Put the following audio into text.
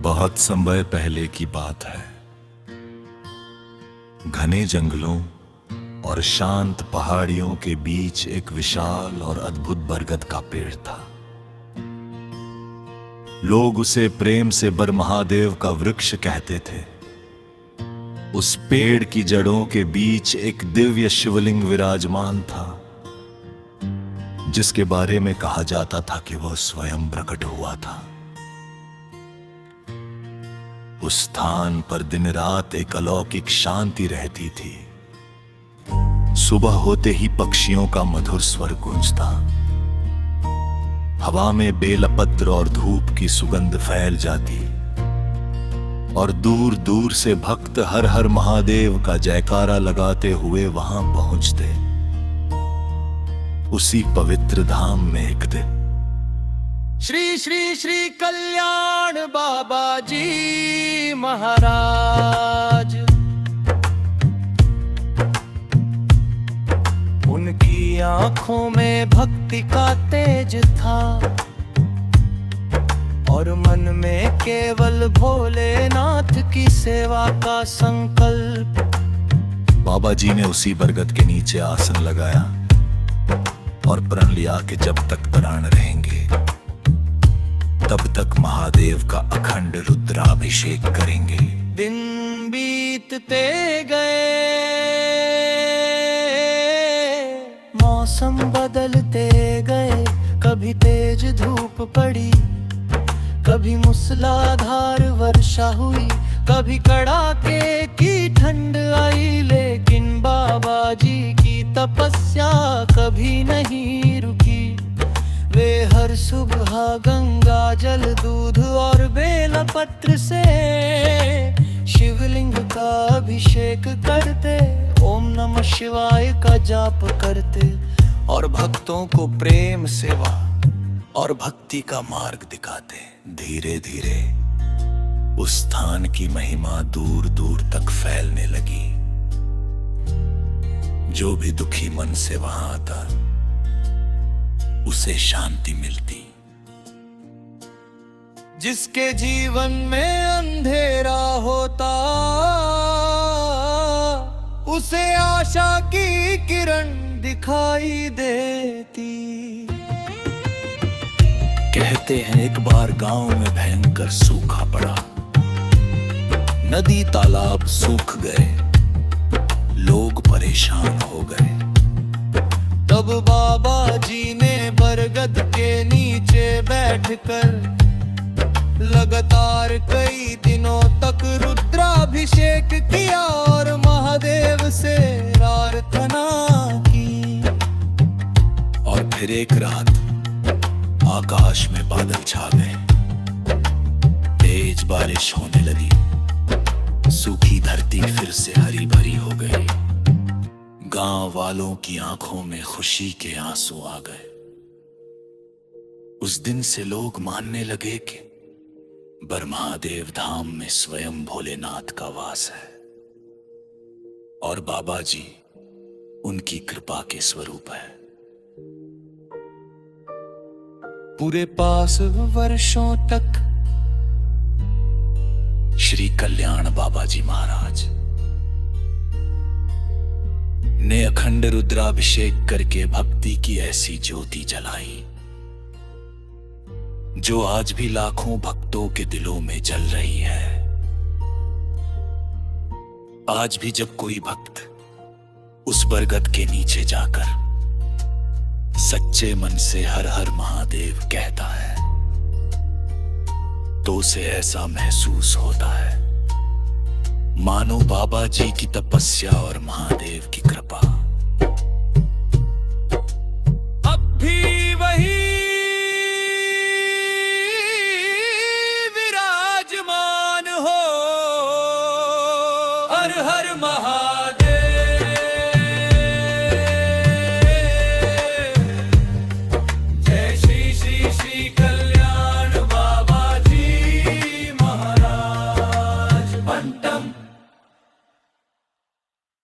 बहुत समय पहले की बात है। घने जंगलों और शांत पहाड़ियों के बीच एक विशाल और अद्भुत बरगद का पेड़ था। लोग उसे प्रेम से बरमहादेव का वृक्ष कहते थे। उस पेड़ की जड़ों के बीच एक दिव्य शिवलिंग विराजमान था, जिसके बारे में कहा जाता था कि वह स्वयं प्रकट हुआ था। उस स्थान पर दिन रात एक अलौकिक शांति रहती थी। सुबह होते ही पक्षियों का मधुर स्वर गूंजता, हवा में बेलपत्र और धूप की सुगंध फैल जाती, और दूर दूर से भक्त हर हर महादेव का जयकारा लगाते हुए वहां पहुंचते। उसी पवित्र धाम में एक दिन श्री श्री श्री कल्याण बाबा जी महाराज, उनकी आंखों में भक्ति का तेज था और मन में केवल भोलेनाथ की सेवा का संकल्प। बाबा जी ने उसी बरगद के नीचे आसन लगाया और प्रण लिया कि जब तक प्राण रहेंगे तब तक महादेव का अखंड रुद्राभिषेक करेंगे। दिन बीतते गए, मौसम बदलते गए। कभी तेज धूप पड़ी, कभी मूसलाधार वर्षा हुई, कभी कड़ाके की ठंड आई। लेकिन बाबा जी की तपस्या कभी नहीं रुकी। वे हर सुबह गंगा जल, दूध और बेलपत्र से शिवलिंग का अभिषेक करते, ओम नमः शिवाय का जाप करते और भक्तों को प्रेम सेवा और भक्ति का मार्ग दिखाते। धीरे धीरे उस स्थान की महिमा दूर दूर तक फैलने लगी। जो भी दुखी मन से वहां आता उसे शांति मिलती। जिसके जीवन में अंधेरा होता, उसे आशा की किरण दिखाई देती। कहते हैं एक बार गांव में भयंकर सूखा पड़ा। नदी तालाब सूख गए, लोग परेशान हो गए। तब बाबा जी ने बरगद के नीचे बैठकर लगातार कई दिनों तक रुद्राभिषेक किया और महादेव से प्रार्थना की। और फिर एक रात आकाश में बादल छा गए, तेज बारिश होने लगी। सूखी धरती फिर से हरी भरी हो गई। गांव वालों की आंखों में खुशी के आंसू आ गए। उस दिन से लोग मानने लगे कि बरमहादेव धाम में स्वयं भोलेनाथ का वास है और बाबा जी उनकी कृपा के स्वरूप है। पूरे 5 वर्षों तक श्री कल्याण बाबा जी महाराज ने अखंड रुद्राभिषेक करके भक्ति की ऐसी ज्योति जलाई, जो आज भी लाखों भक्तों के दिलों में जल रही है। आज भी जब कोई भक्त उस बरगद के नीचे जाकर सच्चे मन से हर हर महादेव कहता है, तो उसे ऐसा महसूस होता है मानो बाबा जी की तपस्या और महादेव की कृपा